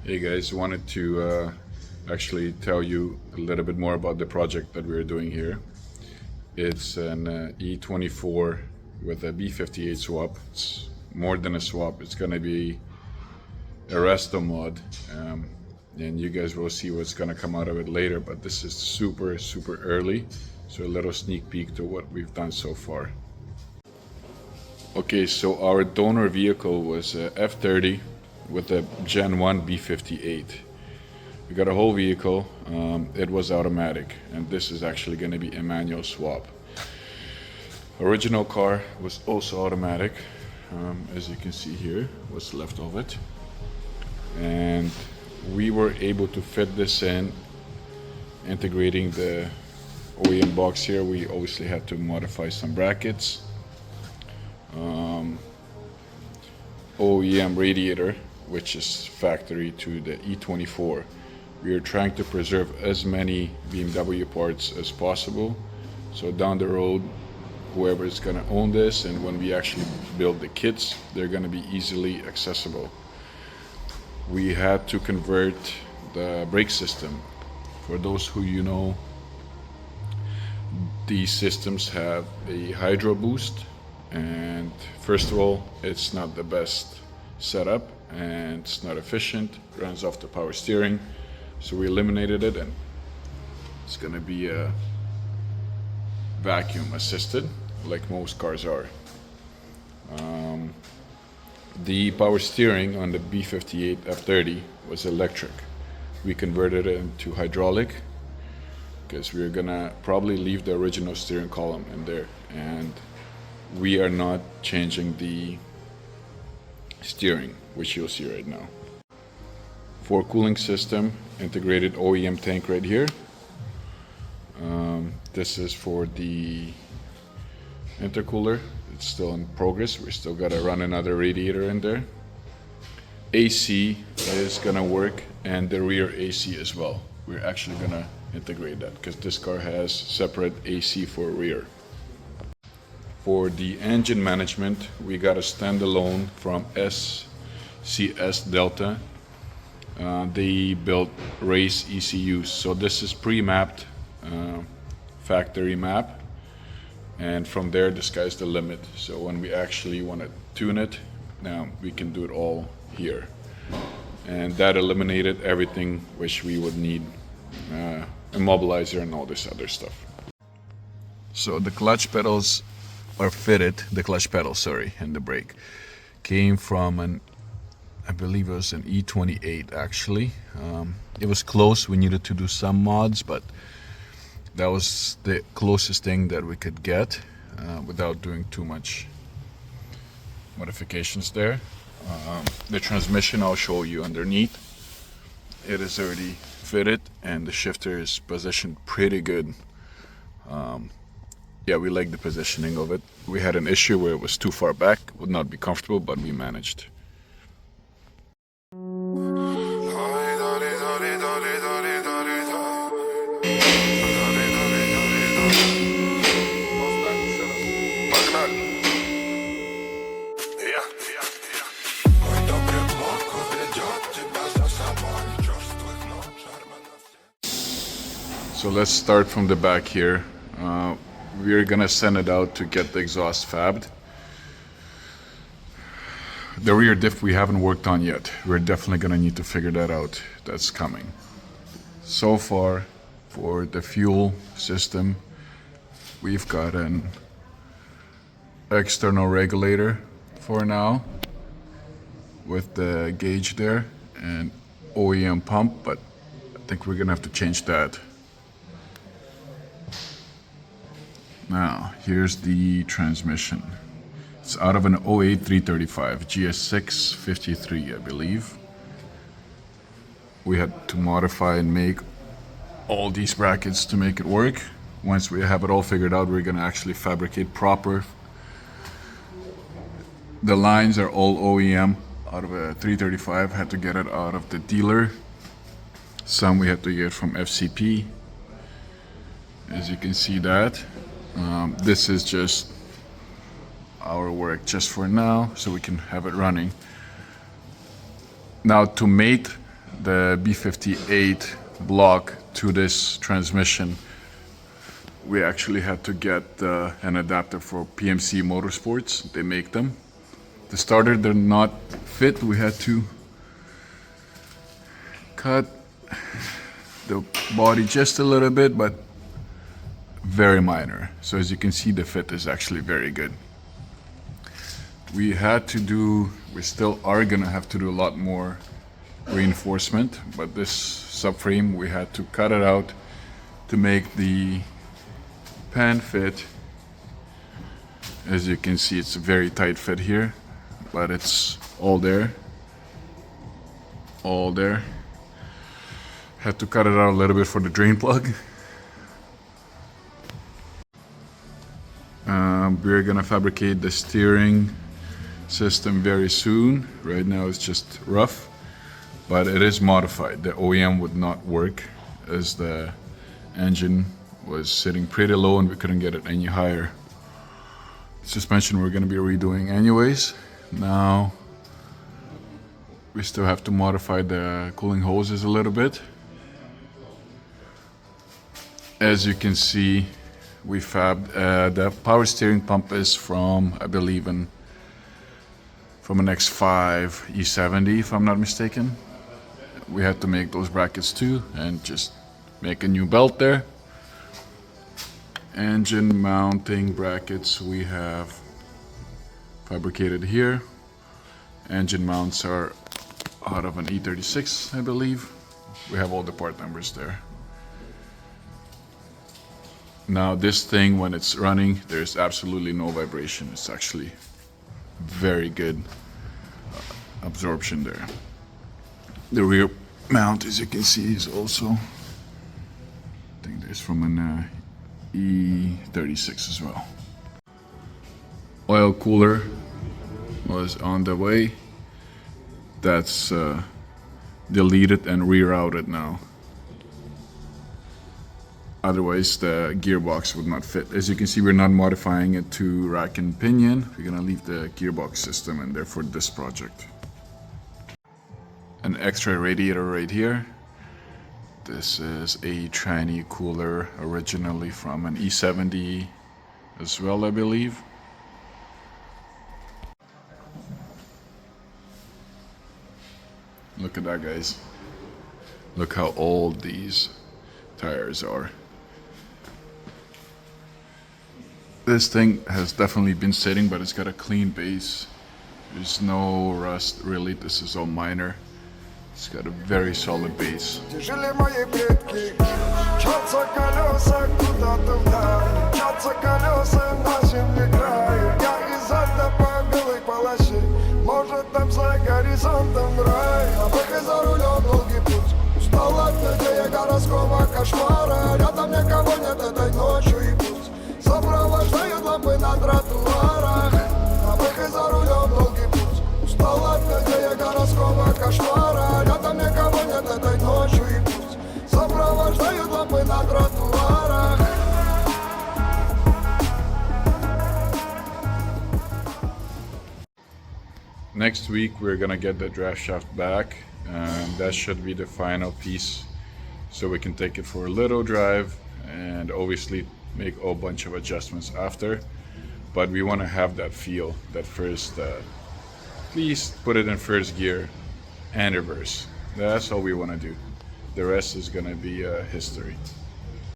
Hey guys, wanted to actually tell you a little bit more about the project that we're doing here. It's an E24 with a B58 swap. It's more than a swap, it's gonna be a resto mod. And you guys will see what's gonna come out of it later, but this is super early. So a little sneak peek to what we've done so far. Okay, so our donor vehicle was a F30 with a Gen 1 B58. We got a whole vehicle, it was automatic, and this is actually going to be a manual swap. Original car was also automatic, as you can see here, what's left of it. And we were able to fit this in, integrating the OEM box here. We obviously had to modify some brackets. OEM radiator, which is factory to the E24. We are trying to preserve as many BMW parts as possible. So down the road, whoever is going to own this, and when we actually build the kits, they're going to be easily accessible. We had to convert the brake system. For those who you know, these systems have a hydro boost, and first of all, it's not the best setup and it's not efficient, runs off the power steering. So we eliminated it, and it's gonna be a vacuum assisted like most cars are. The power steering on the B58 F30 was electric. We converted it into hydraulic because we're gonna probably leave the original steering column in there, and we are not changing the steering, which you'll see right now. For cooling system, integrated OEM tank right here. This is for the intercooler. It's still in progress. We still gotta run another radiator in there. AC is gonna work, and the rear AC as well. We're actually gonna integrate that because this car has separate AC for rear. For the engine management, we got a standalone from SCS Delta. They built race ECUs, so this is pre-mapped factory map, and from there the sky's the limit. So when we actually want to tune it, now we can do it all here, and that eliminated everything which we would need, immobilizer and all this other stuff. So the clutch pedals are fitted, the clutch pedal, sorry, and the brake came from an, I believe it was an E28 actually. It was close, we needed to do some mods, but that was the closest thing that we could get without doing too much modifications there. The transmission I'll show you underneath. It is already fitted, and the shifter is positioned pretty good. Yeah, we like the positioning of it. We had an issue where it was too far back, would not be comfortable, but we managed. So let's start from the back here. We're gonna send it out to get the exhaust fabbed. The rear diff we haven't worked on yet. We're definitely gonna need to figure that out. That's coming. So far, for the fuel system, we've got an external regulator for now with the gauge there and OEM pump, but I think we're gonna have to change that. Now, here's the transmission. It's out of an 08 335, GS6 53, I believe. We had to modify and make all these brackets to make it work. Once we have it all figured out, we're gonna actually fabricate proper. The lines are all OEM out of a 335, had to get it out of the dealer. Some we had to get from FCP. As you can see that. This is just our work just for now, so we can have it running. Now to mate the B58 block to this transmission, we actually had to get an adapter for PMC Motorsports. They make them. The starter did not fit. We had to cut the body just a little bit, but very minor. So as you can see, the fit is actually very good. We still are gonna have to do a lot more reinforcement, but this subframe, we had to cut it out to make the pan fit. As you can see, it's a very tight fit here, but it's all there. Had to cut it out a little bit for the drain plug. We're gonna fabricate the steering system very soon. Right now it's just rough, but it is modified. The OEM would not work as the engine was sitting pretty low and we couldn't get it any higher. Suspension we're gonna be redoing anyways. Now we still have to modify the cooling hoses a little bit. As you can see, we fabbed the power steering pump is from, I believe, from an X5 E70, if I'm not mistaken. We had to make those brackets too and just make a new belt there. Engine mounting brackets we have fabricated here. Engine mounts are out of an E36, I believe. We have all the part numbers there. Now this thing, when it's running, there's absolutely no vibration. It's actually very good absorption there. The rear mount, as you can see, is also, I think there's from an E36 as well. Oil cooler was on the way. That's deleted and rerouted now. Otherwise the gearbox would not fit. As you can see, we're not modifying it to rack and pinion. We're gonna leave the gearbox system in there for this project. An extra radiator right here. This is a tranny cooler, originally from an E70 as well, I believe. Look at that, guys. Look how old these tires are. This thing has definitely been sitting, but it's got a clean base. There's no rust really. This is all minor. It's got a very solid base. Сопровождают лампы на тротуарах, а выход за рулем долгий путь. Устал от людей городского кошмара, рядом никого нет этой ночью и путь. Сопровождают лампы на тротуарах. Next week we're gonna get the draft shaft back, and that should be the final piece, so we can take it for a little drive and obviously make a bunch of adjustments after. But we want to have that feel, that first, please put it in first gear and reverse. That's all we want to do. The rest is gonna be history.